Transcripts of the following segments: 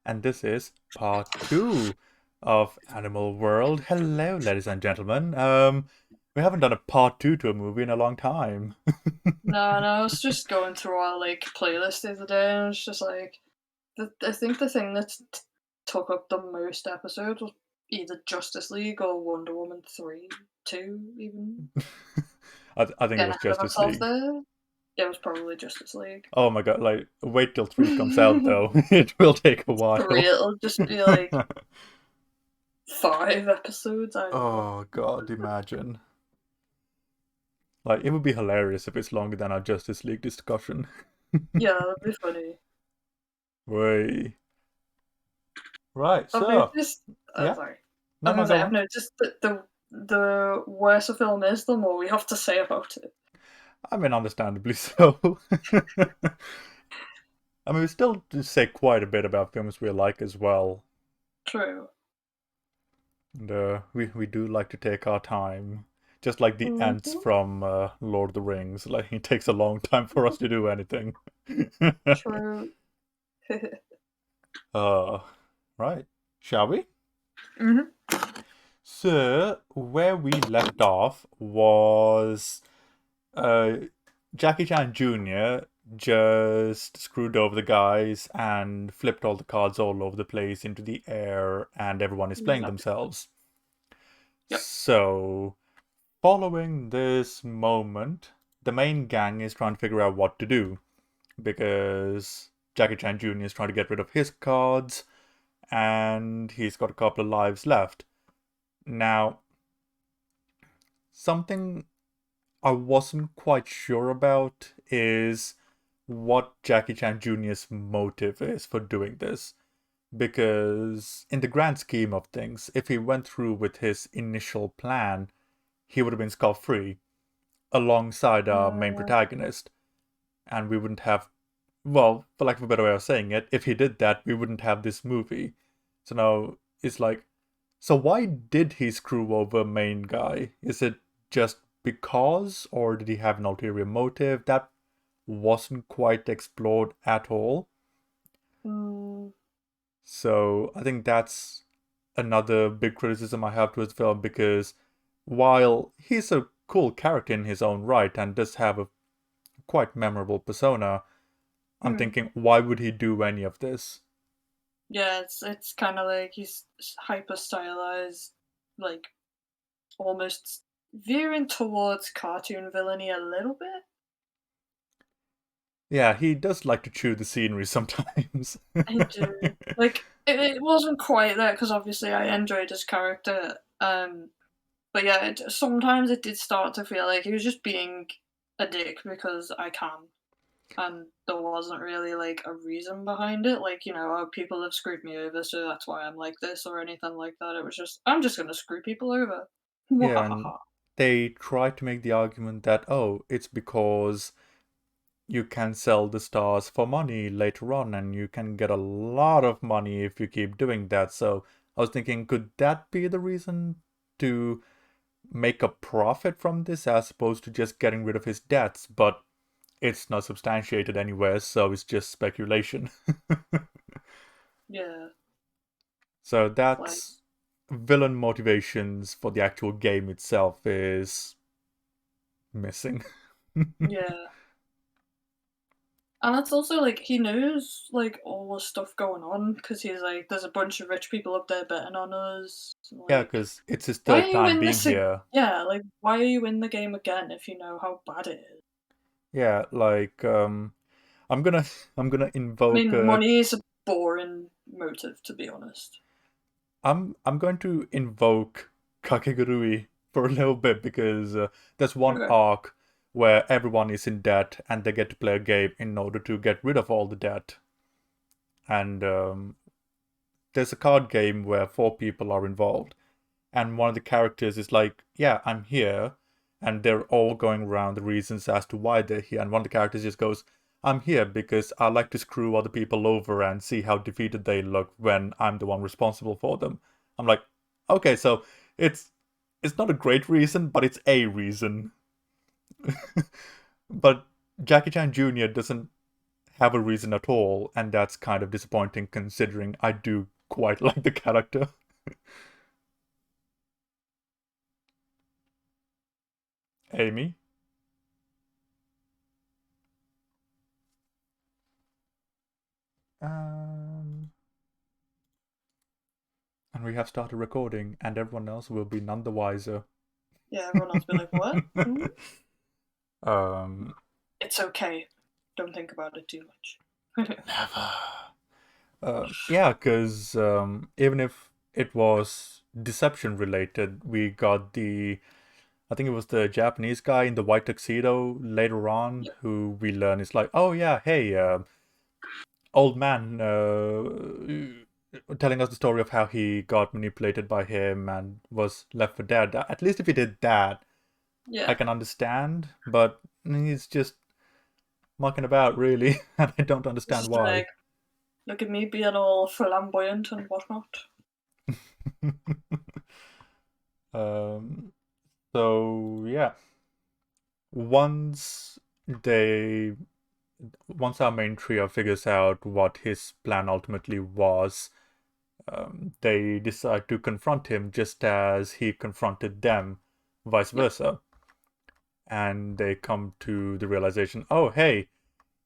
And this is part two of Animal World. Hello, ladies and gentlemen. We haven't done a part two to a movie in a long time. No, I was just going through our playlist the other day, and it's just I think the thing that took up the most episodes was either Justice League or Wonder Woman 3, 2, even. I think it Getting was ahead of Justice ourselves League. there. Yeah, it was probably Justice League. Oh my god, like, wait till 3 comes out though. It will take a 3, while. it'll just be like 5 episodes. I don't know. Oh god, imagine. Like, it would be hilarious if it's longer than our Justice League discussion. Yeah, that'd be funny. Way. Right, I've so, noticed. yeah. Sorry. I No, was no, gonna say go I've on. noticed that the worse a film is, the more we have to say about it. I mean, understandably so. I mean, we still do say quite a bit about films we like as well. True. And we do like to take our time. Just like the ants Mhm. from Lord of the Rings. Like, it takes a long time for us to do anything. True. uh, right. Shall we? hmm So, where we left off was uh, Jackie Chan Jr. just screwed over the guys and flipped all the cards all over the place into the air, and everyone is playing Yep. themselves. Yep. So, following this moment, the main gang is trying to figure out what to do because Jackie Chan Jr. is trying to get rid of his cards, and he's got a couple of lives left. Now, something I wasn't quite sure about is what Jackie Chan Jr.'s motive is for doing this. Because, in the grand scheme of things, if he went through with his initial plan, he would have been scot free alongside our main Uh, protagonist. And we wouldn't have, well, for lack of a better way of saying it, if he did that, we wouldn't have this movie. So now it's like, so why did he screw over main guy? Is it just because, or did he have an ulterior motive? That wasn't quite explored at all. mm, So I think that's another big criticism I have towards the film because while he's a cool character in his own right and does have a quite memorable persona, I'm mm. thinking, why would he do any of this? Yeah, it's kind of like he's hyper stylized, like almost veering towards cartoon villainy a little bit. Yeah, he does like to chew the scenery sometimes. I do. It wasn't quite there because obviously I enjoyed his character. But yeah, sometimes it did start to feel like he was just being a dick because I can. And there wasn't really like a reason behind it, like, oh, people have screwed me over, so that's why I'm like this or anything like that. It was just, I'm just gonna screw people over. Yeah, and Wahahaha. they try to make the argument that, oh, it's because you can sell the stars for money later on, and you can get a lot of money if you keep doing that. So I was thinking, could that be the reason to make a profit from this as opposed to just getting rid of his debts? But it's not substantiated anywhere, so it's just speculation. Yeah, So like, that's villain motivations for the actual game itself is missing. yeah. And it's also like he knows like all the stuff going on because he's like, there's a bunch of rich people up there betting on us. Yeah, Like, because it's his why are third you time in being this? here. Yeah, like, why are you in the game again if you know how bad it is? Yeah, like I'm gonna I'm gonna I invoke mean, money is a boring motive, to be honest. I'm going to invoke Kakegurui for a little bit because there's one Okay. arc where everyone is in debt and they get to play a game in order to get rid of all the debt. And there's a card game where four people are involved, and one of the characters is like, "Yeah, I'm here," and they're all going around the reasons as to why they're here. And one of the characters just goes, "I'm here because I like to screw other people over and see how defeated they look when I'm the one responsible for them." I'm like, okay, so it's it's not a great reason, but it's a reason. But Jackie Chan Jr. doesn't have a reason at all, and that's kind of disappointing considering I do quite like the character. Amy? Um, and we have started recording, and everyone else will be none the wiser. Yeah, everyone else will be like, what? Hmm? Um, It's okay. Don't think about it too much. Never. Yeah, because even if it was deception related, we got I think it was the Japanese guy in the white tuxedo later on Yeah. who we learn is like, oh yeah, hey, old man telling us the story of how he got manipulated by him and was left for dead. At least if he did that, I Yeah. can understand, but he's just mucking about, really, and I don't It's understand just why. like, look at me being all flamboyant and whatnot. um, so yeah, once they, once our main trio figures out what his plan ultimately was, they decide to confront him just as he confronted them, vice Yep. versa. And they come to the realization, oh, hey,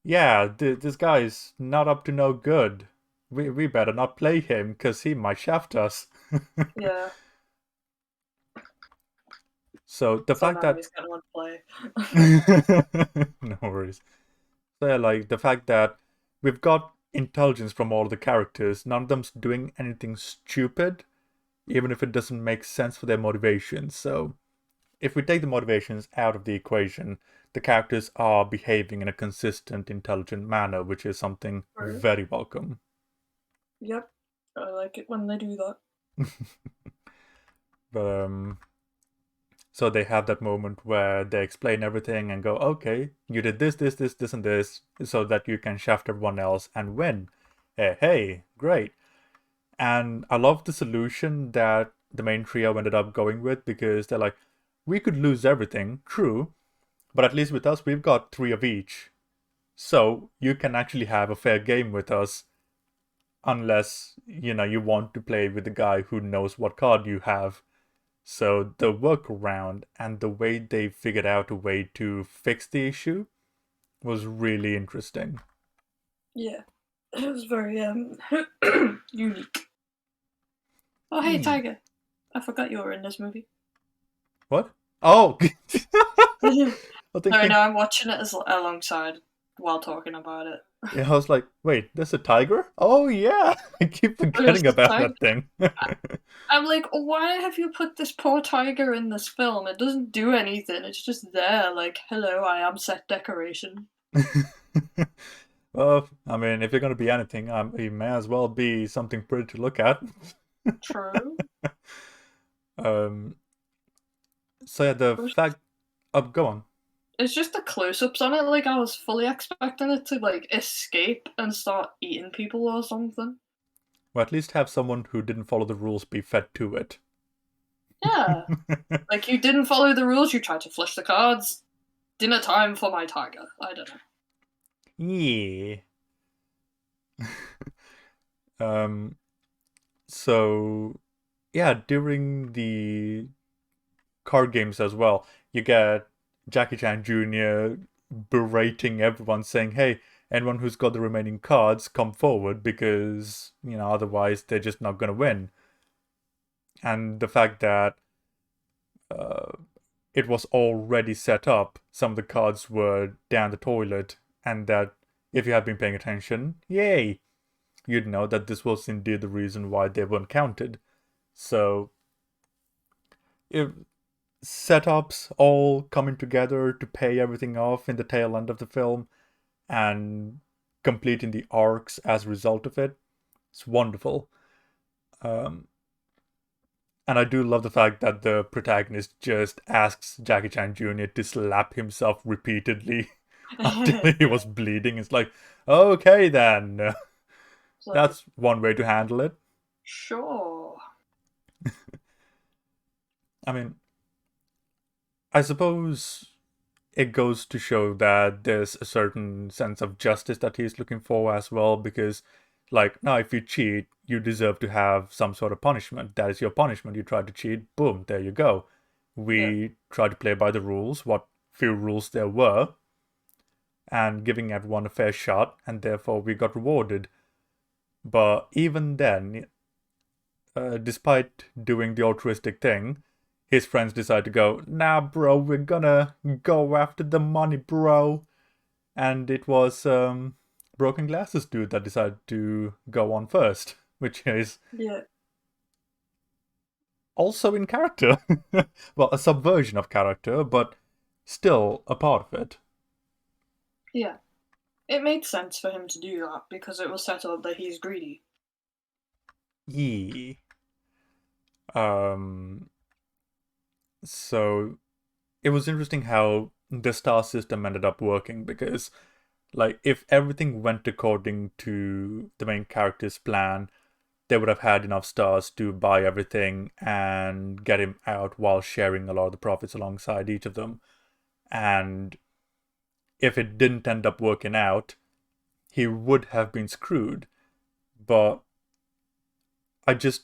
yeah, this guy's not up to no good. We better not play him because he might shaft us. Yeah. So the So fact now that he's gonna want to play. no worries. So yeah, like the fact that we've got intelligence from all the characters, none of them's doing anything stupid, even if it doesn't make sense for their motivations. So if we take the motivations out of the equation, the characters are behaving in a consistent, intelligent manner, which is something Right. very welcome. Yep. I like it when they do that. But so they have that moment where they explain everything and go, okay, you did this, this, this, this, and this, so that you can shaft everyone else and win. Hey, great. And I love the solution that the main trio ended up going with because they're like, we could lose everything, true, but at least with us, we've got 3 of each. So you can actually have a fair game with us unless, you want to play with the guy who knows what card you have. So the workaround and the way they figured out a way to fix the issue was really interesting. Yeah. It was very unique. Oh hey Hmm. Tiger. I forgot you were in this movie. What? Oh! No, I no, thinking, I'm watching it alongside while talking about it. yeah, I was like, wait, there's a tiger? Oh yeah! I keep There's forgetting the about tiger. that thing. I'm like, why have you put this poor tiger in this film? It doesn't do anything. It's just there, like, hello, I am set decoration. Well, I mean, if you're going to be anything, you may as well be something pretty to look at. True. um, so yeah, the It was, fact. Go on. it's just the close-ups on it. Like, I was fully expecting it to like escape and start eating people or something. Or at least have someone who didn't follow the rules be fed to it. Yeah, like you didn't follow the rules. You tried to flush the cards. Dinner time for my tiger. I don't know. Yeah. um. So yeah, during the card games as well, you get Jackie Chan Jr. berating everyone, saying, "Hey, anyone who's got the remaining cards, come forward because otherwise they're just not gonna win." And the fact that uh, it was already set up, some of the cards were down the toilet, and that if you had been paying attention, yay, you'd know that this was indeed the reason why they weren't counted. So, if setups all coming together to pay everything off in the tail end of the film and completing the arcs as a result of it, it's wonderful. Um, and I do love the fact that the protagonist just asks Jackie Chan Jr. to slap himself repeatedly until he Yeah. was bleeding. It's like, okay then. It's like, That's one way to handle it. sure. I mean, I suppose it goes to show that there's a certain sense of justice that he's looking for as well, because, like, now if you cheat, you deserve to have some sort of punishment. That is your punishment. You try to cheat, boom, there you go. Yeah. We try to play by the rules, what few rules there were, and giving everyone a fair shot, and therefore we got rewarded. But even then, despite doing the altruistic thing, his friends decide to go, nah, bro, we're gonna go after the money, bro. And it was Broken Glasses dude that decided to go on first, which is Yeah. also in character. Well, a subversion of character, but still a part of it. Yeah. It made sense for him to do that because it was set up that he's greedy. Yee. Um, so it was interesting how the star system ended up working, because, like, if everything went according to the main character's plan, they would have had enough stars to buy everything and get him out while sharing a lot of the profits alongside each of them. And if it didn't end up working out, he would have been screwed. But I just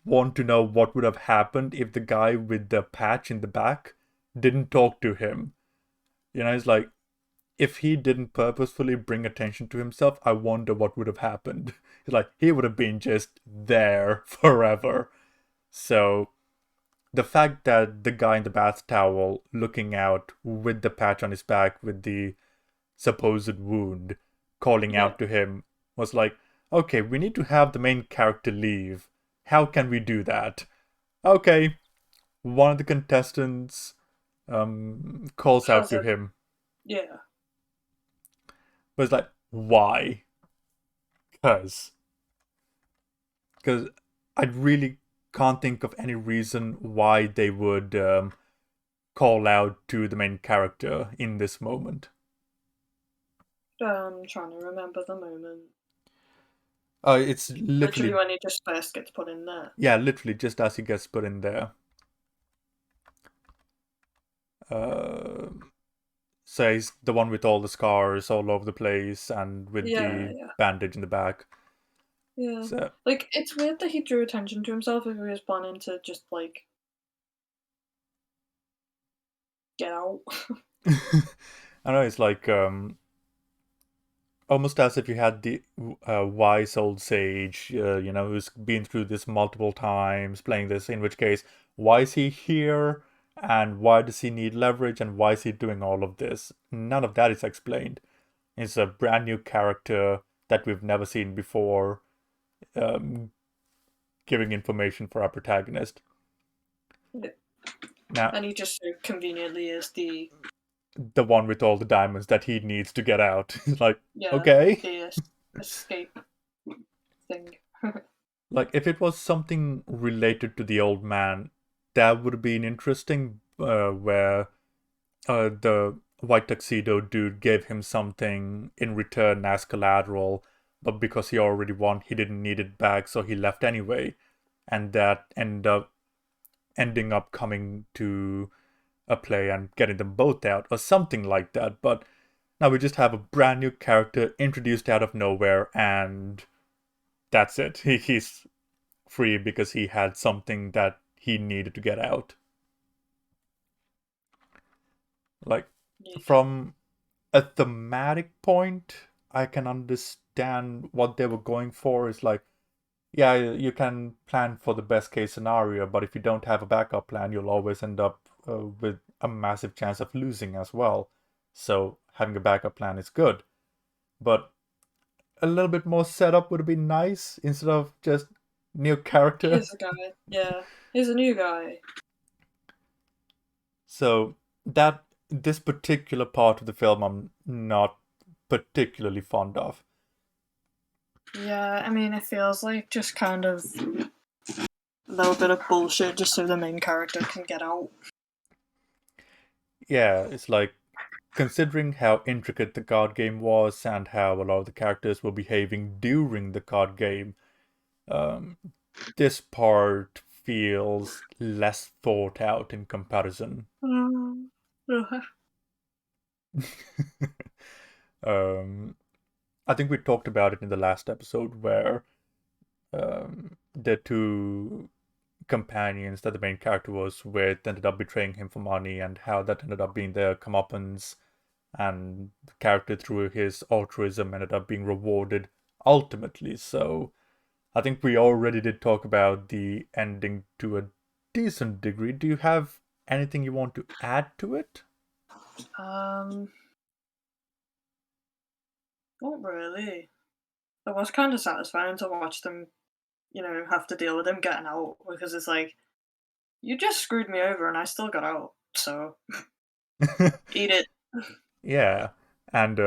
want to know what would have happened if the guy with the patch in the back didn't talk to him. It's like, if he didn't purposefully bring attention to himself, I wonder what would have happened. It's like, he would have been just there forever. So the fact that the guy in the bath towel looking out with the patch on his back with the supposed wound calling Yeah. out to him was like, okay, we need to have the main character leave. How can we do that? Okay, one of the contestants calls out Has to a him, yeah. but it's like, why? Because I really can't think of any reason why they would call out to the main character in this moment. Trying to remember the moment. It's Literally literally, when he just first gets put in there. yeah, literally just as he gets put in there. Uh, Says the one with all the scars all over the place and with Yeah, the yeah. bandage in the back. Yeah. So, Like, it's weird that he drew attention to himself if he was planning to just, like, get out. I know it's like almost as if you had the wise old sage, who's been through this multiple times, playing this. In which case, why is he here, and why does he need leverage, and why is he doing all of this? None of that is explained. It's a brand new character that we've never seen before, um, giving information for our protagonist. Yeah. Now, And he just so conveniently is the one with all the diamonds that he needs to get out. Like, yeah, okay. the escape thing. Like, if it was something related to the old man, that would have been interesting, where the white tuxedo dude gave him something in return as collateral, but because he already won, he didn't need it back, so he left anyway. And that ending up coming to a play and getting them both out, or something like that. But now we just have a brand new character introduced out of nowhere, and that's it. He's free because he had something that he needed to get out. Like, Yeah. from a thematic point, I can understand what they were going for. It's like, yeah, you can plan for the best case scenario, but if you don't have a backup plan, you'll always end up with a massive chance of losing as well. So having a backup plan is good. But a little bit more setup would be nice instead of just new character. Here's a guy. Yeah. Here's a new guy. So that this particular part of the film I'm not particularly fond of. Yeah, I mean, it feels like just kind of a little bit of bullshit just so the main character can get out. Yeah, it's like, considering how intricate the card game was and how a lot of the characters were behaving during the card game, um, this part feels less thought out in comparison. Um, um, I think we talked about it in the last episode where the two companions that the main character was with ended up betraying him for money, and how that ended up being their comeuppance, and the character through his altruism ended up being rewarded ultimately. So I think we already did talk about the ending to a decent degree. Do you have anything you want to add to it? Not really. It was kind of satisfying to watch them, have to deal with him getting out, because it's like, you just screwed me over and I still got out, so eat it. Yeah, and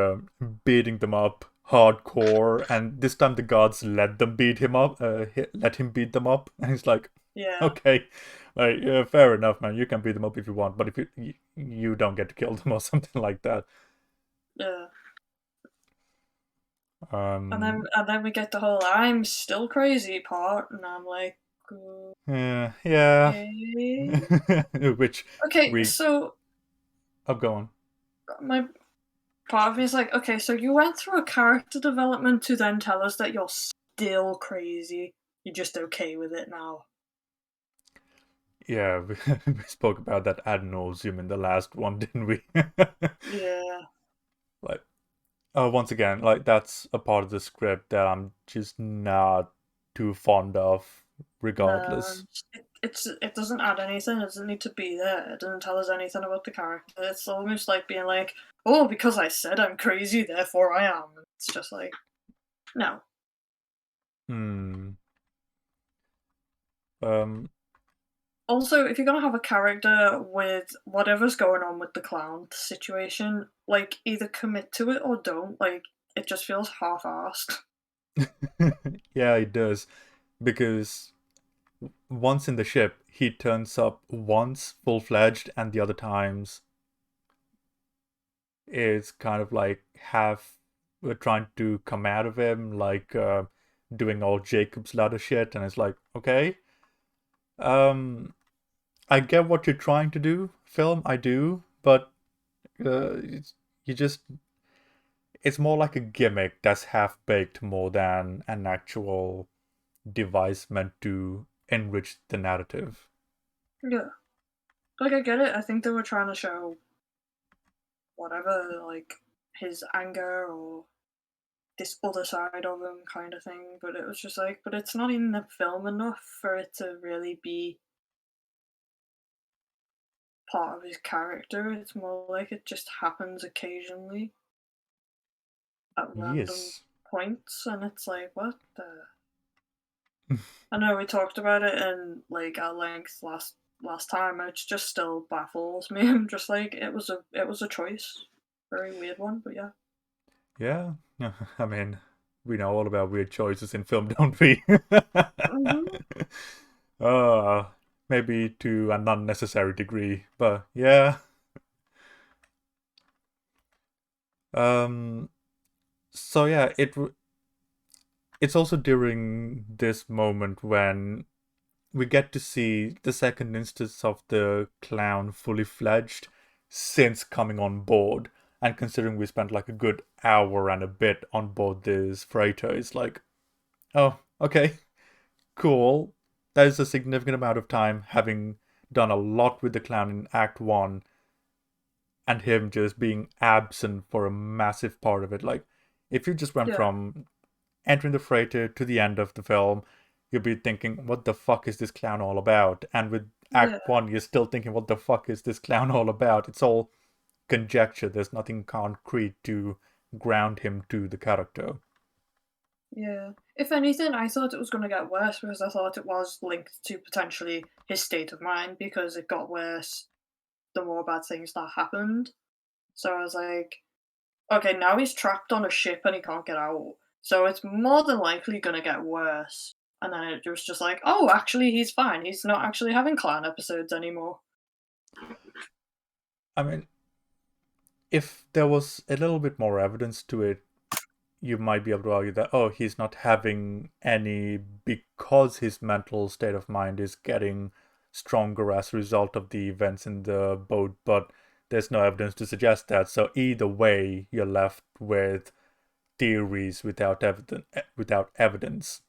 beating them up hardcore, and this time the gods let them beat him up, let him beat them up, and he's like, Yeah, okay, like yeah, fair enough, man. You can beat them up if you want, but if you don't get to kill them or something like that. yeah. And then Um, and then we get the whole "I'm still crazy" part, and I'm like, yeah, okay. which Okay, we so go on. my part of me is like, okay, so you went through a character development to then tell us that you're still crazy. You're just okay with it now. Yeah, we spoke about that ad nauseum in the last one, didn't we? Yeah. Like, once again, like that's a part of the script that I'm just not too fond of, No, regardless. it doesn't add anything. It doesn't need to be there. It doesn't tell us anything about the character. It's almost like being like, "Oh, because I said I'm crazy, therefore I am." It's just like, no. Hmm. Um. Also, if you're gonna have a character with whatever's going on with the clown situation, like either commit to it or don't. Like it just feels half-assed. Yeah, it does, because once in the ship, he turns up once full-fledged, and the other times is kind of like half trying to come out of him, like doing all Jacob's ladder shit, and it's like, okay, um, I get what you're trying to do, film, I do, but you just it's more like a gimmick that's half baked more than an actual device meant to enrich the narrative. Yeah, like I get it. I think they were trying to show whatever, like his anger or this other side of him kind of thing, but it was just like, but it's not in the film enough for it to really be part of his character. It's more like it just happens occasionally at random Yes. points, and it's like, what the? I know we talked about it in like at length last time. It just still baffles me. I'm just like, it was a choice, very weird one, but yeah. Yeah. I mean, we know all about weird choices in film, don't we? Hmm. uh, maybe to an unnecessary degree, but yeah. Um, so yeah, it's also during this moment when we get to see the second instance of the clown fully fledged since coming on board. And considering we spent like a good hour and a bit on board this freighter, it's like, oh, okay, cool. That is a significant amount of time having done a lot with the clown in Act 1 and him just being absent for a massive part of it. Like, if you just went Yeah, from entering the freighter to the end of the film, you'll be thinking, what the fuck is this clown all about? And with yeah, Act 1, you're still thinking, what the fuck is this clown all about? It's all conjecture. There's nothing concrete to ground him to the character. yeah. If anything, I thought it was going to get worse because I thought it was linked to potentially his state of mind because it got worse the more bad things that happened. So I was like, okay, now he's trapped on a ship and he can't get out. So it's more than likely going to get worse. And then it was just like, oh, actually, he's fine. He's not actually having clan episodes anymore. I mean, if there was a little bit more evidence to it, you might be able to argue that, oh, he's not having any because his mental state of mind is getting stronger as a result of the events in the boat. But there's no evidence to suggest that. So either way, you're left with theories without evidence.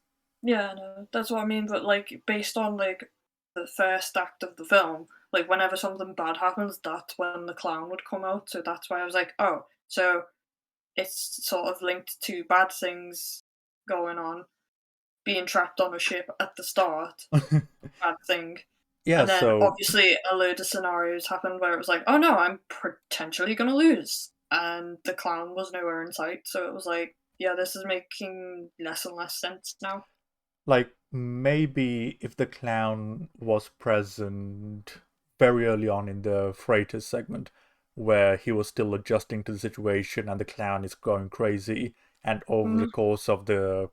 Yeah, no, that's what I mean. But like, based on like the first act of the film, like whenever something bad happens, that's when the clown would come out. So that's why I was like, oh, so it's sort of linked to bad things going on, being trapped on a ship at the start, bad thing. Yeah, And then so obviously a load of scenarios happened where it was like, oh no, I'm potentially gonna lose. And the clown was nowhere in sight. So it was like, yeah, this is making less and less sense now. like maybe if the clown was present very early on in the freighter segment, where he was still adjusting to the situation and the clown is going crazy, and over the Mm, course of the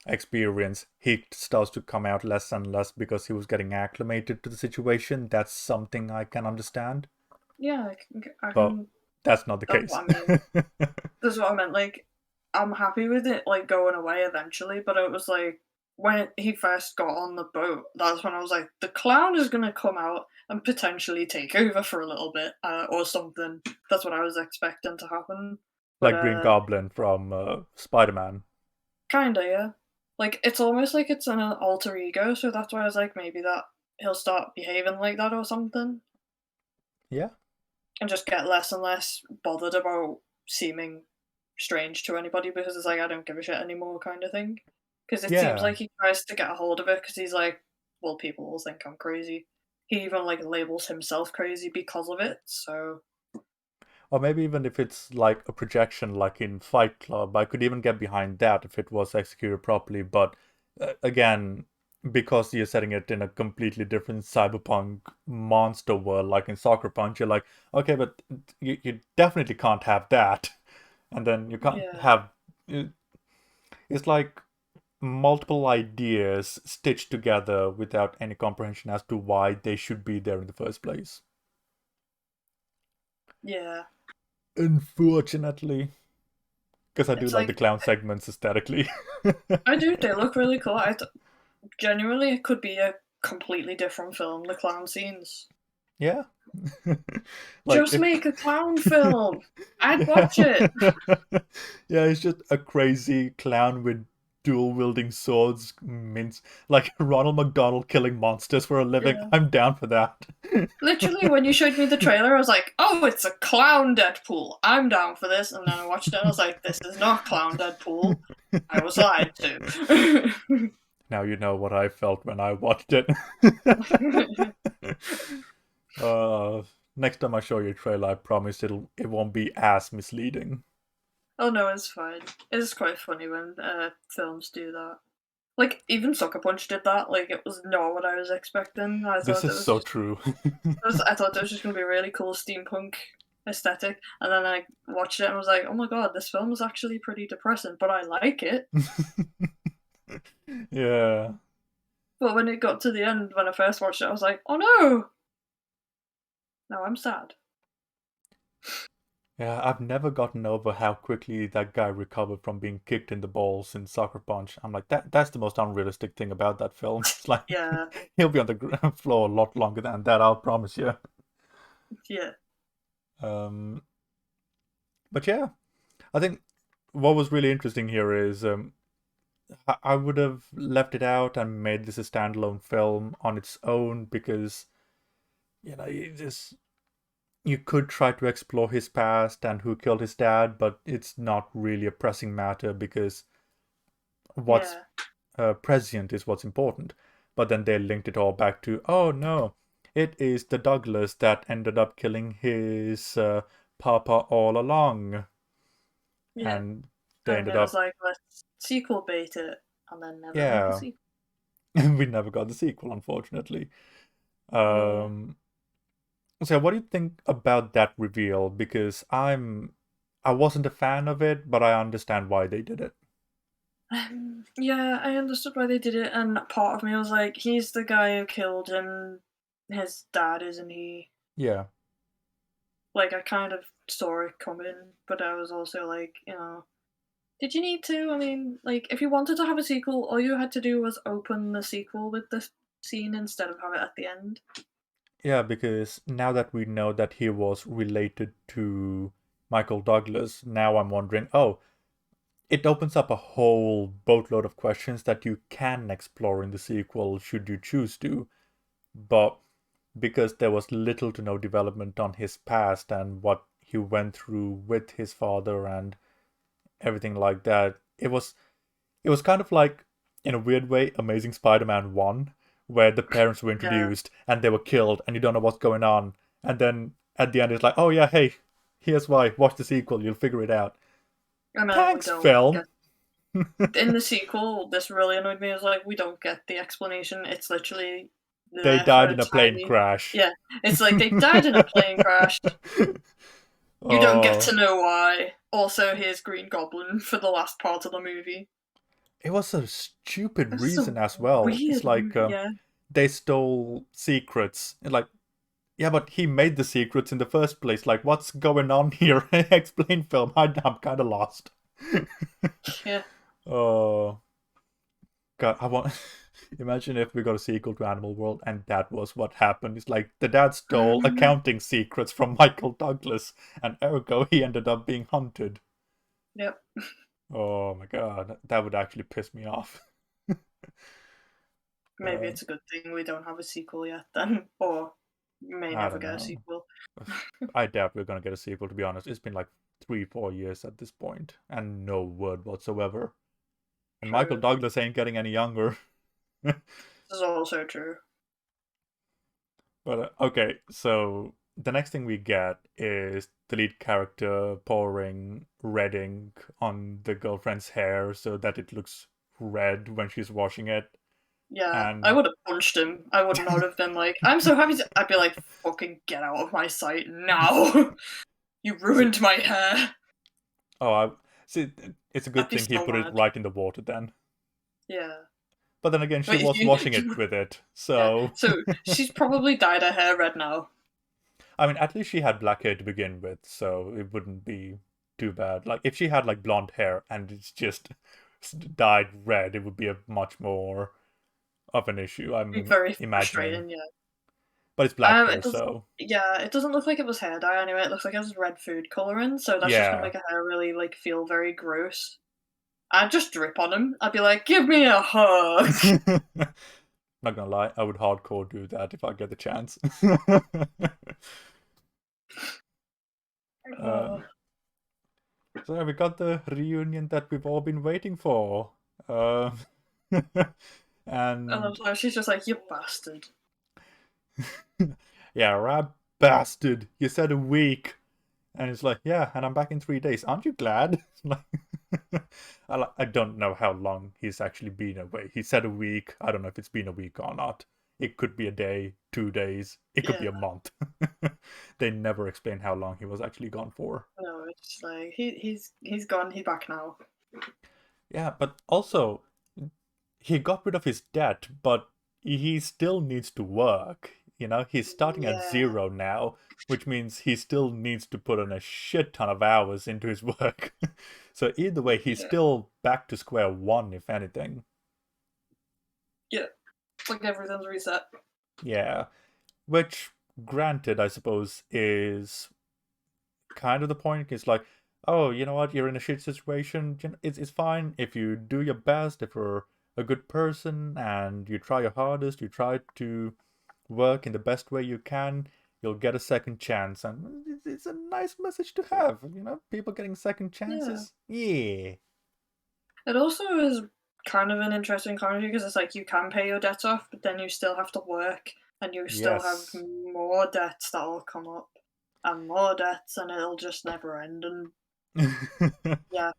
experience, he starts to come out less and less because he was getting acclimated to the situation. That's something I can understand, yeah, I but can. that's not the That's case. what I mean. That's what I meant. Like, I'm happy with it, like going away eventually. But it was like when he first got on the boat, that's when I was like, the clown is gonna come out and potentially take over for a little bit, or something. That's what I was expecting to happen. But Like Green Goblin from Spider-Man. kinda, yeah. Like it's almost like it's an alter ego, so that's why I was like, maybe that he'll start behaving like that or something, Yeah. and just get less and less bothered about seeming strange to anybody because it's like I don't give a shit anymore kind of thing. Because it seems Yeah. like he tries to get a hold of it because he's like, well, people will think I'm crazy. He even like labels himself crazy because of it. So Or maybe even if it's like a projection, like in Fight Club, I could even get behind that if it was executed properly. But again, because you're setting it in a completely different cyberpunk monster world, like in Soccer Punch, you're like, okay, but you definitely can't have that. And then you can't yeah, have. It's like multiple ideas stitched together without any comprehension as to why they should be there in the first place. yeah. Unfortunately. Because I do It's like the like clown segments aesthetically. I do. They look really cool. Genuinely, it could be a completely different film. The clown scenes. Yeah. Like Just if make a clown film. I'd yeah. watch it. Yeah, it's just a crazy clown with dual wielding swords mince like Ronald McDonald killing monsters for a living. Yeah. I'm down for that. Literally, when you showed me the trailer, I was like, "Oh, it's a clown Deadpool. I'm down for this." And then I watched it, and I was like, "This is not clown Deadpool. I was lied to." Now you know what I felt when I watched it. uh Next time I show you a trailer, I promise it won't be as misleading. Oh no, it's fine. It's quite funny when films do that. Like even Sucker Punch did that. Like it was not what I was expecting. This is so true. I thought it was just gonna be a really cool steampunk aesthetic, and then I watched it and was like, "Oh my god, this film is actually pretty depressing, but I like it." Yeah. But when it got to the end, when I first watched it, I was like, "Oh no, now I'm sad." Yeah, I've never gotten over how quickly that guy recovered from being kicked in the balls in Sucker Punch. I'm like, that's the most unrealistic thing about that film. It's like Yeah, he'll be on the floor a lot longer than that, I'll promise you. yeah, Um, but yeah, I think what was really interesting here is I would have left it out and made this a standalone film on its own because you could try to explore his past and who killed his dad, but it's not really a pressing matter because what's yeah, prescient is what's important. But then they linked it all back to, oh no, it is the Douglas that ended up killing his papa all along. yeah. And they And ended it was up, like, let's sequel bait it, and then never make a yeah, sequel. we never got the sequel, unfortunately. Yeah. Um, so what do you think about that reveal? Because I wasn't a fan of it, but I understand why they did it. Yeah, I understood why they did it, and part of me was like, he's the guy who killed him, his dad, isn't he? Yeah. Like, I kind of saw it coming, but I was also like, did you need to? I mean, like, if you wanted to have a sequel, all you had to do was open the sequel with this scene instead of have it at the end. Yeah, because now that we know that he was related to Michael Douglas, now I'm wondering, oh, it opens up a whole boatload of questions that you can explore in the sequel should you choose to. But because there was little to no development on his past and what he went through with his father and everything like that, it was kind of like, in a weird way, Amazing Spider-Man 1, where the parents were Yeah, introduced and they were killed and you don't know what's going on. And then at the end it's like, oh yeah, hey, here's why. Watch the sequel, you'll figure it out. and then we Thanks, don't film. get in the sequel. This really annoyed me. It was like we don't get the explanation. It's literally They there for died a in a plane tiny. crash. Yeah, it's like they died in a plane crash. You don't get Oh, to know why. Also, here's Green Goblin for the last part of the movie. it was a stupid It's so reason as well. It's weird. like Yeah, they stole secrets. Like, yeah, but he made the secrets in the first place. Like, what's going on here? Explain, film. I'm kind of lost. yeah. Oh, God, I want. Imagine if we got a sequel to Animal World and that was what happened. It's like the dad stole accounting secrets from Michael Douglas, and ergo he ended up being hunted. Yep. Oh my God, that would actually piss me off. Maybe Uh, it's a good thing we don't have a sequel yet, then, or we may I never don't get a know. sequel. I doubt we're gonna get a sequel, to be honest. It's been like 3, 4 years at this point, and no word whatsoever. And Michael True. Douglas ain't getting any younger. This is also true. But okay, so the next thing we get is the lead character pouring red ink on the girlfriend's hair so that it looks red when she's washing it. Yeah, I And would have punched him. I would not have been like, I'm so happy to. I'd be like, fucking get out of my sight now. You see, ruined my hair. oh, see, it's a I'd good be thing he so put it mad. right in the water then. Yeah. But then again, she But was washing it with it, yeah. so So she's probably dyed her hair red now. I mean, at least she had black hair to begin with, so it wouldn't be too bad. Like if she had like blonde hair and it's just dyed red, it would be a much more of an issue. Be I'm very imagining, frustrating, yeah. but it's black It hair, does. so Yeah, it doesn't look like it was hair dye anyway. It looks like it was red food coloring, so that's just gonna yeah. make her hair really like feel very gross. I'd just drip on him. I'd be like, "Give me a hug." Not gonna lie, I would hardcore do that if I get the chance. Uh, um, so we got the reunion that we've all been waiting for. Um, and and then she's just like, "You bastard." yeah, rat bastard. You said a week. And it's like, yeah, and I'm back in 3 days. Aren't you glad? Like, I don't know how long he's actually been away. He said a week. I don't know if it's been a week or not. It could be a day, 2 days. It could be Yeah, a month. They never explain how long he was actually gone for. no, it's like he's gone. He's back now. Yeah, but also he got rid of his debt, but he still needs to work. He's starting at Yeah, zero now, which means he still needs to put in a shit ton of hours into his work. So either way, he's yeah, still back to square one, if anything. yeah. It's like everything's reset. Yeah. Which, granted, I suppose, is kind of the point. It's like, oh, you know what? You're in a shit situation. It's fine if you do your best, if you're a good person and you try your hardest, you try to work in the best way you can, you'll get a second chance. And it's a nice message to have. People getting second Yeah. chances. Yeah. It also is kind of an interesting comedy because it's like you can pay your debts off, but then you still have to work and you still have Yes. more debts that'll come up and more debts and it'll just never end. And yeah,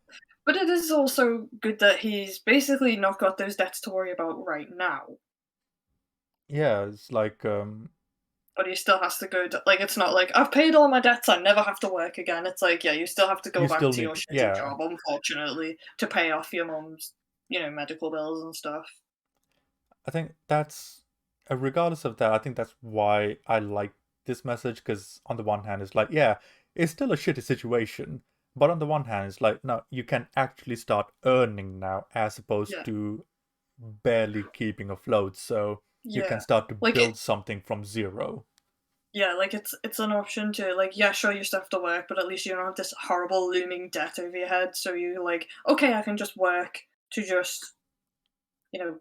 but it is also good that he's basically not got those debts to worry about right now. Yeah, it's like But he still has to go. Like it's not like I've paid all my debts. I never have to work again. It's like yeah, you still have to go you back still to your need, shitty yeah. job, unfortunately, to pay off your mum's, medical bills and stuff. I think that's, regardless of that, I think that's why I like this message, because on the one hand, it's like, yeah, it's still a shitty situation, but on the one hand, it's like, no, you can actually start earning now as opposed Yeah, to barely keeping afloat, so you can yeah. start to Like it, build something from zero. yeah, like it's an option to like, yeah, sure you still have to work, but at least you don't have this horrible looming debt over your head. So you're like, okay, I can just work to just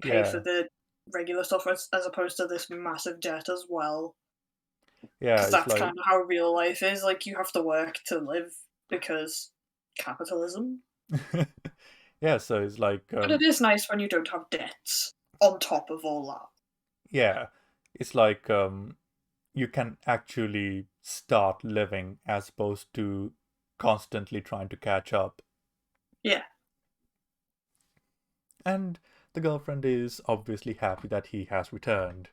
pay for Yeah, the regular stuff as opposed to this massive debt as well. yeah, Because it's that's like kind of how real life is. Like you have to work to live because capitalism. yeah, so it's like But it is nice when you don't have debts on top of all that. yeah, it's like you can actually start living as opposed to constantly trying to catch up. Yeah. And the girlfriend is obviously happy that he has returned.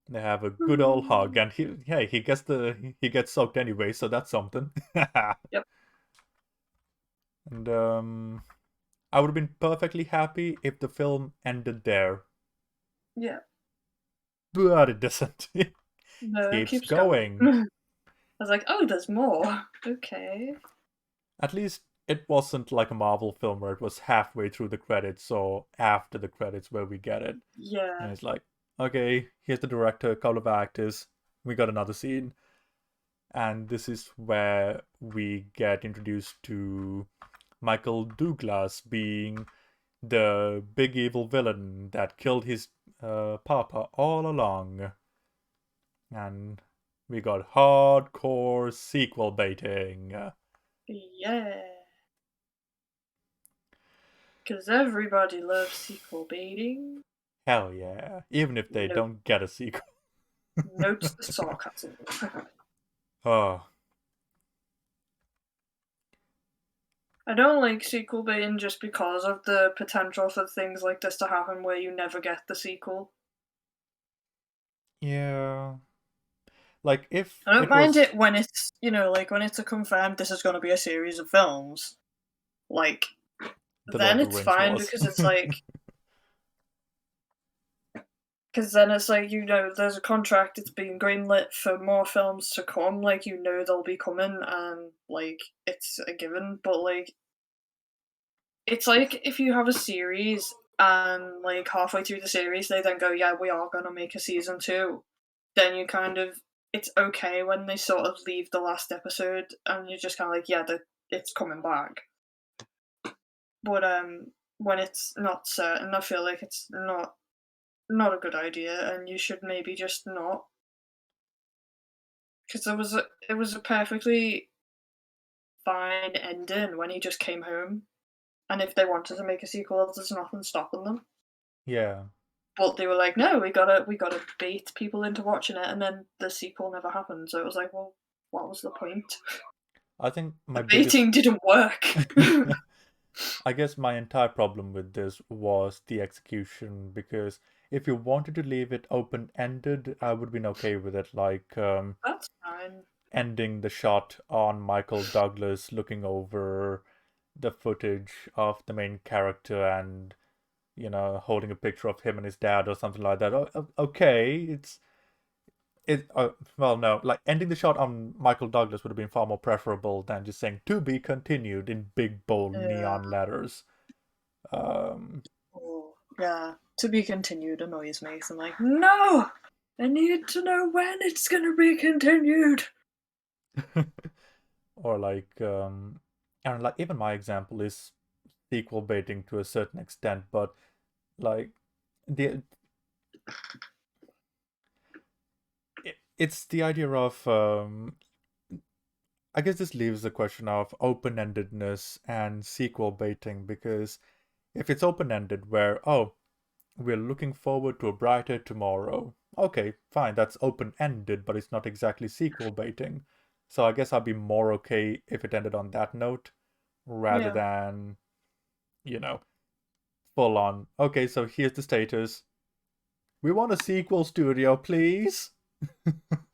They have a good old hug, and he gets soaked anyway, so that's something. Yep. And I would have been perfectly happy if the film ended there, Yeah. but it doesn't. It No, it keeps keeps going. going. I was like, oh, there's more. Okay. At least it wasn't like a Marvel film where it was halfway through the credits or after the credits where we get it. And Yeah. it's like, okay, here's the director, a couple of actors, we got another scene. And this is where we get introduced to Michael Douglas being the big evil villain that killed his papa all along. And we got hardcore sequel baiting. Yeah. Because everybody loves sequel baiting. Hell yeah. Even if they Note, don't get a sequel. note the sarcasm. Oh, I don't like sequel baiting just because of the potential for things like this to happen where you never get the sequel. yeah. Like if I don't it mind was it when it's, like when it's a confirmed this is going to be a series of films. Like, The Lord then of the it's Rings fine was. because it's like, because then it's like, there's a contract, it's being greenlit for more films to come, like, they'll be coming and, like, it's a given, but, like, it's like if you have a series and, like, halfway through the series they then go, yeah, we are gonna make a season two, then you kind of, it's okay when they sort of leave the last episode and you're just kind of like, yeah, it's coming back. But when it's not certain, I feel like it's not a good idea, and you should maybe just not, because it was a perfectly fine ending when he just came home, and if they wanted to make a sequel, there's nothing stopping them. Yeah. But they were like, no, we gotta bait people into watching it, and then the sequel never happened. So it was like, well, what was the point? I think my The biggest baiting didn't work. I guess my entire problem with this was the execution because if you wanted to leave it open ended, I would have been okay with it, like That's fine. ending the shot on Michael Douglas looking over the footage of the main character and holding a picture of him and his dad or something like that. Okay, well, no, like ending the shot on Michael Douglas would have been far more preferable than just saying "to be continued" in big bold Yeah. neon letters. Um, Oh, yeah. To be continued annoys me. So I'm like, no, I need to know when it's gonna be continued. or and like even my example is sequel baiting to a certain extent, but like the it's the idea of I guess this leaves the question of open-endedness and sequel baiting because if it's open-ended where we're looking forward to a brighter tomorrow. Okay, fine, that's open-ended, but it's not exactly sequel baiting. So I guess I'd be more okay if it ended on that note rather Yeah. than, you know, full on. Okay, so here's the status. We want a sequel, studio, please.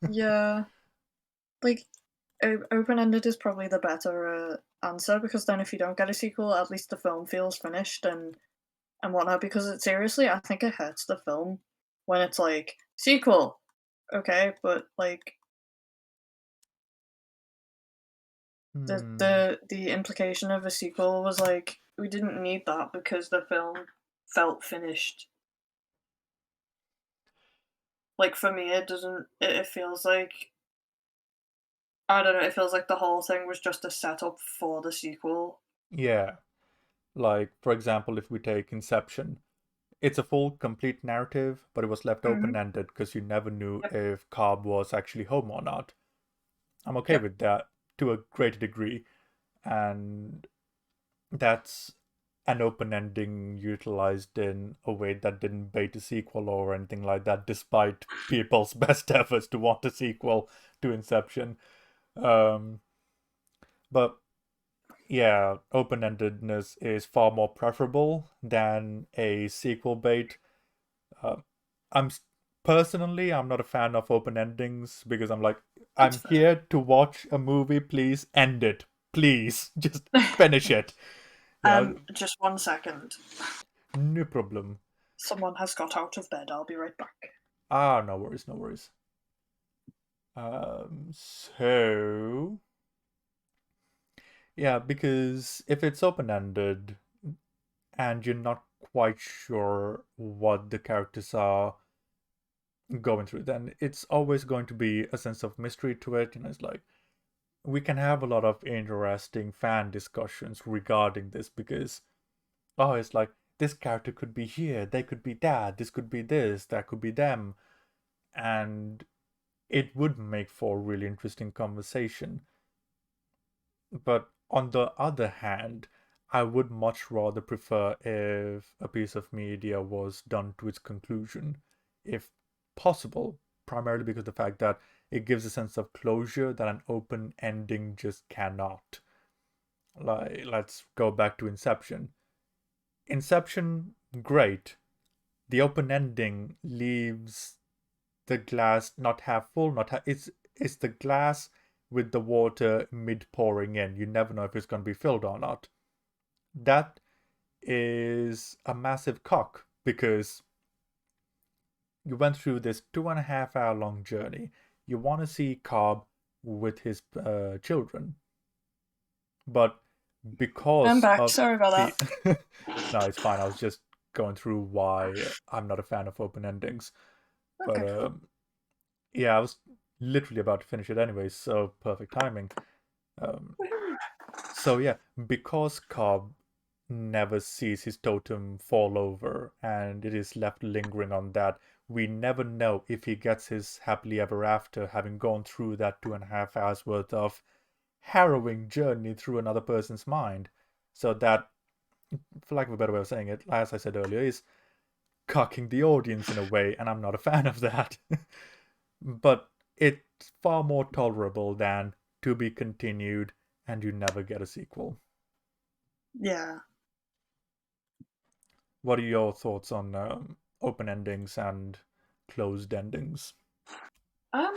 Yeah. Like, open ended is probably the better answer, because then if you don't get a sequel, at least the film feels finished and whatnot. Because seriously, I think it hurts the film when it's like sequel. Okay, but like Hmm. the implication of a sequel was like we didn't need that because the film felt finished. Like for me, it doesn't. It feels like I don't know. It feels like the whole thing was just a setup for the sequel. Yeah. Like, for example, if we take Inception, it's a full, complete narrative, but it was left Hmm. open-ended because you never knew Yep. if Cobb was actually home or not. I'm okay Yep. with that to a great degree, and that's an open ending utilized in a way that didn't bait a sequel or anything like that, despite people's best efforts to want a sequel to Inception. Um, but yeah, open endedness is far more preferable than a sequel bait. Uh, I'm personally, I'm not a fan of open endings because I'm like, That's I'm fair. here to watch a movie. Please end it. Please just finish it. Yeah, Just 1 second. no problem. Someone has got out of bed. I'll be right back. Ah, no worries, no worries. So yeah, because if it's open ended and you're not quite sure what the characters are going through, then it's always going to be a sense of mystery to it. It's like we can have a lot of interesting fan discussions regarding this because it's like this character could be here, they could be that, this could be this, that could be them, and it would make for a really interesting conversation. But on the other hand, I would much rather prefer if a piece of media was done to its conclusion, if possible, primarily because of the fact that it gives a sense of closure that an open ending just cannot. Like, let's go back to Inception. Inception, great. The open ending leaves the glass not half full, not half. It's the glass with the water mid pouring in. You never know if it's going to be filled or not. That is a massive cock because you went through this 2.5 hour long journey. You want to see Cobb with his children, but I'm because back. of Sorry about the that. no, it's fine. I was just going through why I'm not a fan of open endings, but Okay, cool. yeah, I was literally about to finish it anyway, so perfect timing. Um, Woohoo. so yeah, because Cobb never sees his totem fall over and it is left lingering on that, we never know if he gets his happily ever after, having gone through that 2.5 hours worth of harrowing journey through another person's mind. So that, for lack of a better way of saying it, as I said earlier, is cocking the audience in a way, and I'm not a fan of that. But it's far more tolerable than to be continued and you never get a sequel. Yeah. What are your thoughts on open endings and closed endings? Um,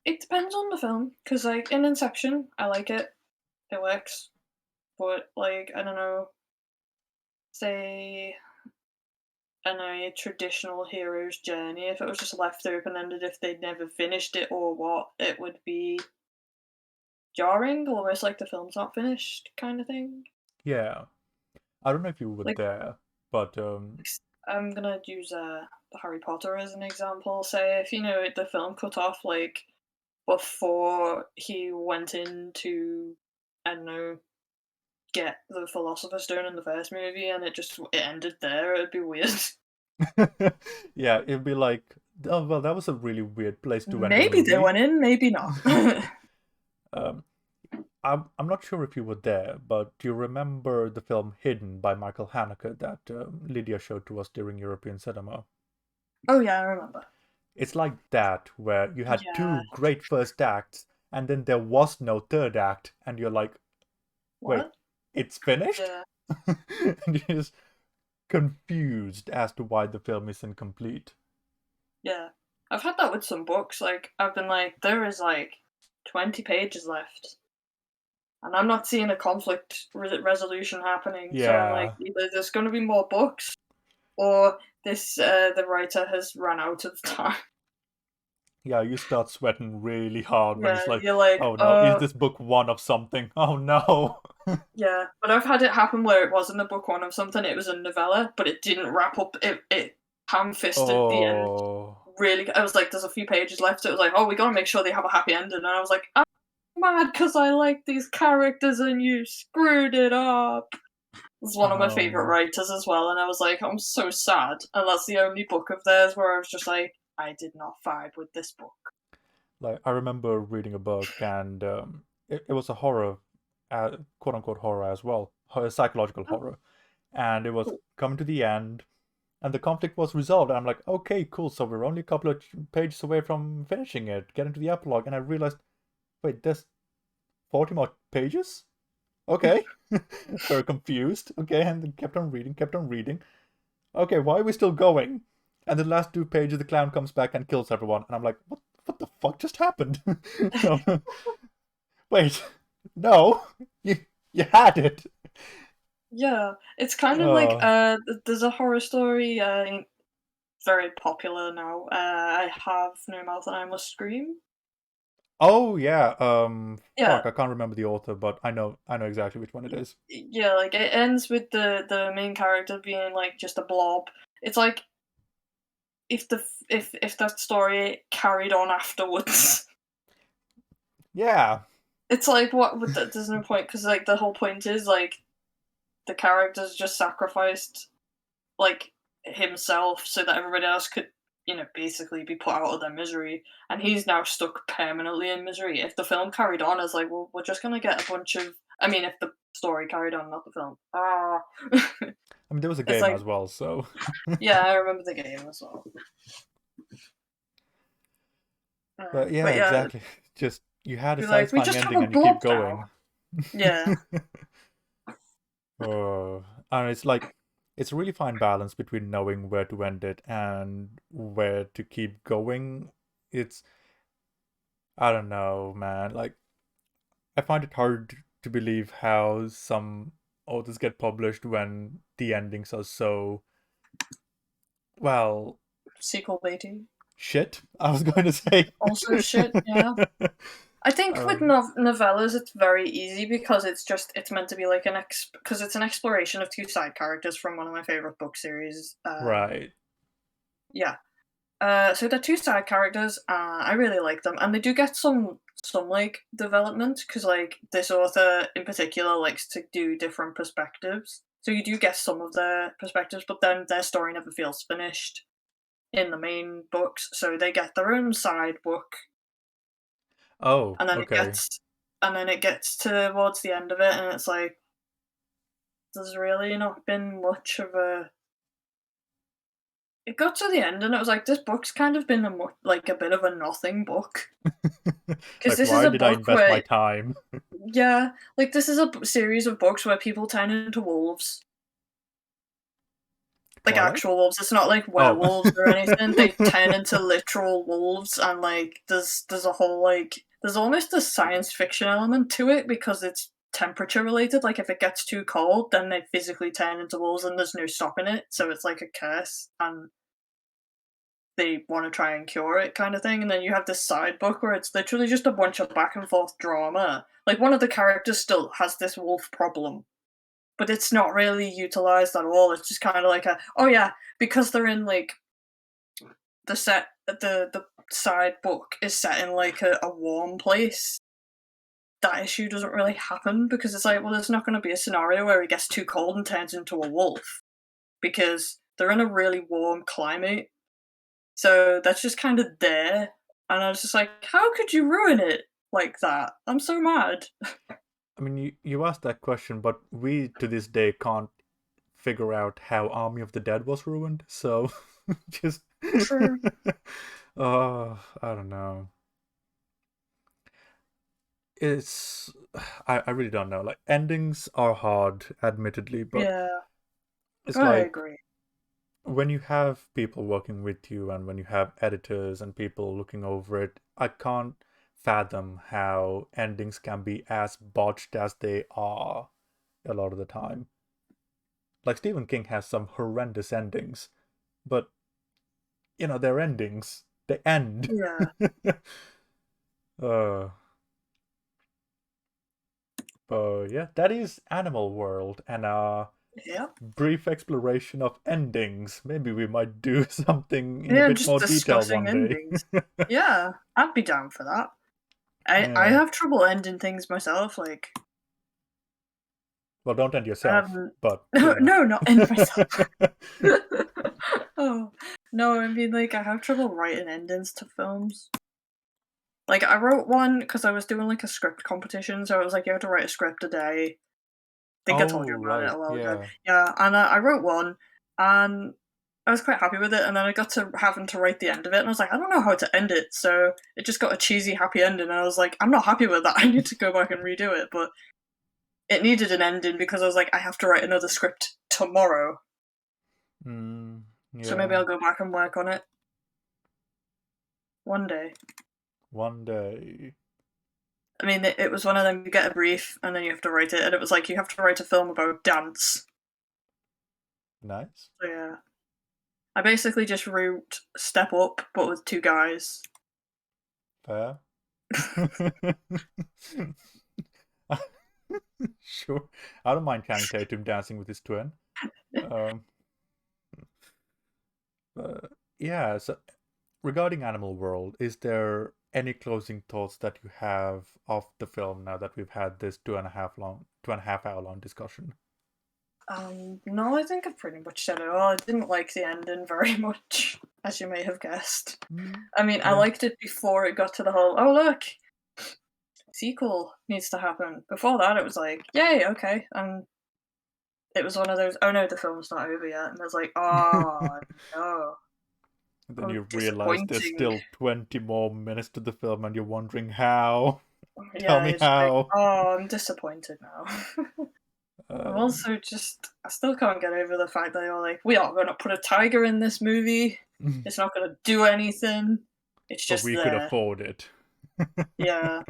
it depends on the film, because like in Inception, I like it. It works. But like I don't know, say I don't know, a traditional hero's journey, if it was just left open ended, if they'd never finished it or what, it would be jarring, almost like the film's not finished kind of thing. Yeah, I don't know if you were Like there, but I'm gonna use Harry Potter as an example. Say if you know the film cut off like before he went into I don't know get the Philosopher's Stone in the first movie, and it ended there. It'd be weird. yeah, it'd be like, oh well, that was a really weird place to end a Maybe they movie. went in, maybe not. um, I'm not sure if you were there, but do you remember the film Hidden by Michael Haneke that Lydia showed to us during European cinema? Oh yeah, I remember. It's like that, where you had Yeah. two great first acts, and then there was no third act, and you're like, wait, What? it's finished? Yeah. And you're just confused as to why the film is incomplete. Yeah. I've had that with some books. Like I've been like, there is like 20 pages left, and I'm not seeing a conflict resolution happening. So I'm like, Yeah, either there's going to be more books, or this the writer has run out of time. yeah, you start sweating really hard when Yeah, it's like, you're like, oh no, is this book one of something? Oh no. yeah. But I've had it happen where it wasn't a book one of something; it was a novella, but it didn't wrap up. It ham fisted the end Oh. really, I was like, there's a few pages left. It was like, oh, we gotta make sure they have a happy ending. And I was like, I'm mad because I like these characters and you screwed it up. It's one of my favorite writers as well, and I was like, I'm so sad. And that's the only book of theirs where I was just like, I did not vibe with this book. Like I remember reading a book, and it was a horror, quote unquote horror as well, psychological Oh, horror, and it was cool. coming to the end, and the conflict was resolved. I'm like, okay, cool. So we're only a couple of pages away from finishing it, getting to the epilogue, and I realized, wait, there's 40 more pages. Okay, very confused. Okay, and then kept on reading, kept on reading. Okay, why are we still going? And the last 2 pages, the clown comes back and kills everyone, and I'm like, what the fuck just happened? Wait, no, you had it. Yeah, it's kind of like Uh, there's a horror story very popular now. I have no mouth and I must scream. oh yeah. Yeah, Fuck, I can't remember the author, but I know exactly which one it is. yeah, like it ends with the main character being like just a blob. It's like if that story carried on afterwards. Yeah. It's like what would that? There's no point because like the whole point is like the character's just sacrificed like himself so that everybody else could basically be put out of their misery, and he's now stuck permanently in misery. If the film carried on as like, well, we're just gonna get a bunch of, I mean, if the story carried on, not the film. I mean, there was a It's game like, as well, so. yeah, I remember the game as well. But yeah, But yeah, exactly. Just you had a be like, we satisfying just have ending a and you keep blob now. going. Yeah. And it's like it's a really fine balance between knowing where to end it and where to keep going. It's I don't know, man. Like I find it hard to believe how some authors get published when the endings are so well Sequel baiting. shit. I was going to say. Also shit, yeah. I think with um, novellas, it's very easy because it's meant to be like because it's an exploration of two side characters from one of my favorite book series. right. Yeah. So they're two side characters. I really like them, and they do get some like development because like this author in particular likes to do different perspectives. So you do get some of their perspectives, but then their story never feels finished in the main books. So they get their own side book, Oh, and then okay. it gets towards the end of it, and it's like there's really not been much of a. It got to the end, and it was like this book's kind of been like a bit of a nothing book because Like, this is why a did I book invest my where, time? yeah, like this is a series of books where people turn into wolves, like Twilight? actual wolves. It's not like Oh. werewolves or anything. They turn into literal wolves, and like there's a whole like there's almost a science fiction element to it because it's temperature related. Like if it gets too cold, then they physically turn into wolves, and there's no stopping it. So it's like a curse, and they want to try and cure it kind of thing. And then you have this side book where it's literally just a bunch of back and forth drama. Like one of the characters still has this wolf problem, but it's not really utilized at all. It's just kind of like a, oh yeah, because they're in like the side book is set in like a warm place. That issue doesn't really happen because it's like, well, there's not going to be a scenario where it gets too cold and turns into a wolf because they're in a really warm climate. So that's just kind of there. And I was just like, how could you ruin it like that? I'm so mad. I mean, you asked that question, but we to this day can't figure out how Army of the Dead was ruined. So just, True. oh, I don't know. It's, I really don't know. Like endings are hard, admittedly, but Yeah, it's I like agree. when you have people working with you and when you have editors and people looking over it, I can't fathom how endings can be as botched as they are a lot of the time. Like Stephen King has some horrendous endings, but they're endings. They end. Yeah. uh, but yeah, that is Animal World, and Yeah. brief exploration of endings. Maybe we might do something in a Yeah, bit just more detail discussing one day. endings. Yeah, I'd be down for that. I Yeah. have trouble ending things myself, like, Well, don't end I yourself, haven't but no, yeah. no, not end myself. Oh, no, I mean, like, I have trouble writing endings to films. Like, I wrote one because I was doing, like, a script competition, so it was like, you have to write a script a day. Think I told Oh, you about it right. a while ago. Yeah. Yeah, and I wrote one, and I was quite happy with it, and then I got to having to write the end of it, and I was like, I don't know how to end it, so it just got a cheesy happy ending, and I was like, I'm not happy with that. I need to go back and redo it, but it needed an ending because I was like, I have to write another script tomorrow, Mm, so maybe yeah. I'll go back and work on it one day. One day. I mean, it was one of them. You get a brief, and then you have to write it, and it was like you have to write a film about dance. Nice. So yeah, I basically just wrote Step Up, but with two guys. Fair. Sure. I don't mind Channing Tatum dancing with his twin. Um, yeah, so regarding Animal World, is there any closing thoughts that you have of the film now that we've had this 2.5 hour long discussion? No, I think I've pretty much said it all. I didn't like the ending very much, as you may have guessed. Mm, I mean, I yeah. liked it before it got to the whole, oh look, sequel needs to happen. Before that, it was like, yay, okay. And it was one of those, oh no, the film's not over yet. And I was like, oh no, And then oh, you realize there's disappointing. still 20 more minutes to the film and you're wondering how. Tell Yeah, me it's like, how. oh, I'm disappointed now. I'm Um, also just, I still can't get over the fact that they were like, we are going to put a tiger in this movie. It's not going to do anything. It's but just we could there. afford it. Yeah.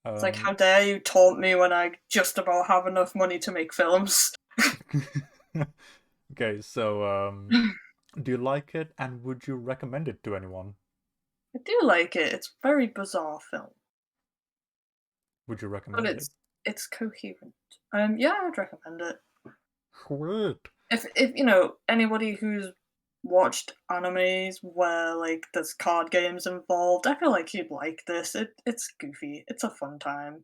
It's like, um, how dare you taunt me when I just about have enough money to make films? okay, so I do you like it and would you recommend it to anyone? do like it. It's a very bizarre film, Would you but recommend it? it's coherent. Yeah, I'd recommend it. Sweet. If you know anybody who's watched animes where like there's card games involved, I feel like you'd like this. It's goofy. It's a fun time.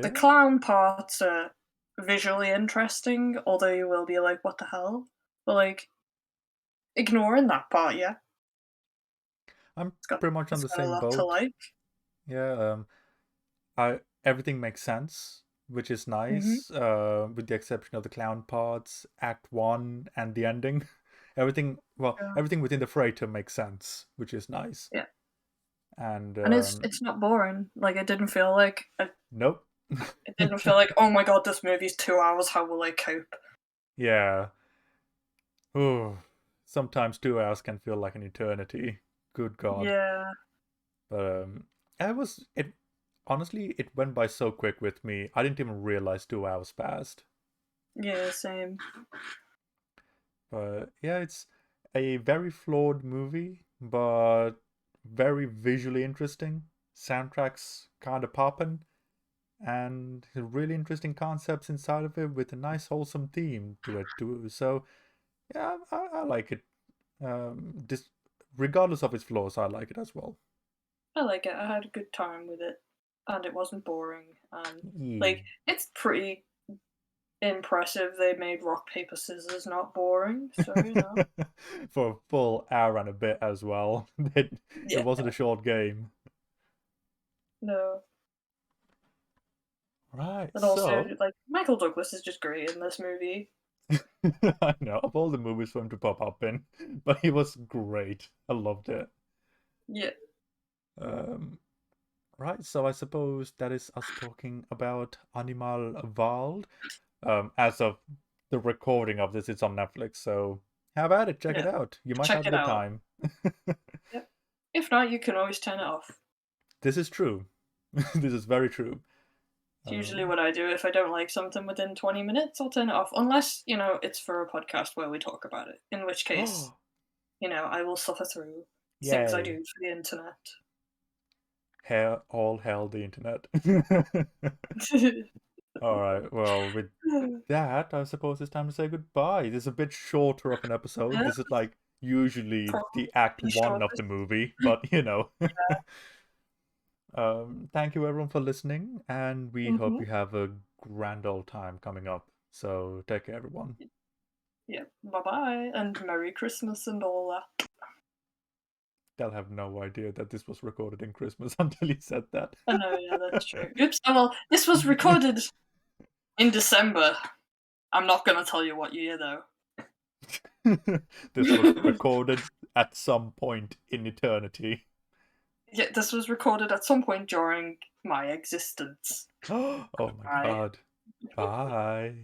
The Yeah, clown parts are visually interesting, although you will be like, what the hell? But like ignoring that part, yeah, I'm pretty much on it's the got a same lot to boat. like. Yeah, I everything makes sense, which is Mhm. nice, with the exception of the clown parts, Act One, and the ending. Everything, well, Yeah. everything within the freighter makes sense, which is nice. Yeah. And And it's not boring. Like it didn't feel like nope. it didn't feel like, oh my god, this movie's 2 hours. How will I cope? Yeah. Ooh, sometimes 2 hours can feel like an eternity. Good God. Yeah. But it honestly it went by so quick with me. I didn't even realize 2 hours passed. Yeah. Same. But yeah, it's a very flawed movie, but very visually interesting. Soundtracks kind of popping, and really interesting concepts inside of it with a nice wholesome theme to it too. So yeah, I like it. This regardless of its flaws, I like it as well. I like it. I had a good time with it, and it wasn't boring. And Yeah. like, it's pretty impressive. They made rock paper scissors not boring. So you know. For a full hour and a bit as well. It Yeah. wasn't a short game. No. Right, And also, so like, Michael Douglas is just great in this movie. I know of all the movies for him to pop up in, but he was great. I loved it. Yeah. Um, right, so I suppose that is us talking about Animal Wild. As of the recording of this, it's on Netflix, so how about it? Check Yeah. it out. You might Check have a it good out. time. Yep. If not, you can always turn it off. This is true. This is very true. It's usually Um, what I do. If I don't like something within 20 minutes, I'll turn it off. Unless, you know, it's for a podcast where we talk about it. In which case, oh, you know, I will suffer through things I do yay. for the internet. All hell the internet. All right. Well, with that, I suppose it's time to say goodbye. This is a bit shorter of an episode. Yeah, This is like usually probably the act the one of the shortest. movie, but you know. Thank you everyone for listening, and we hope Mm-hmm. you have a grand old time coming up. So take care, everyone. Yeah. Bye bye, and Merry Christmas and all that. They'll have no idea that this was recorded in Christmas until you said that. Oh no, yeah, that's true. Oops. Oh, well, this was recorded in December. I'm not gonna tell you what year though. This was recorded at some point in eternity. Yeah, this was recorded at some point during my existence. Oh my Bye. god. Bye.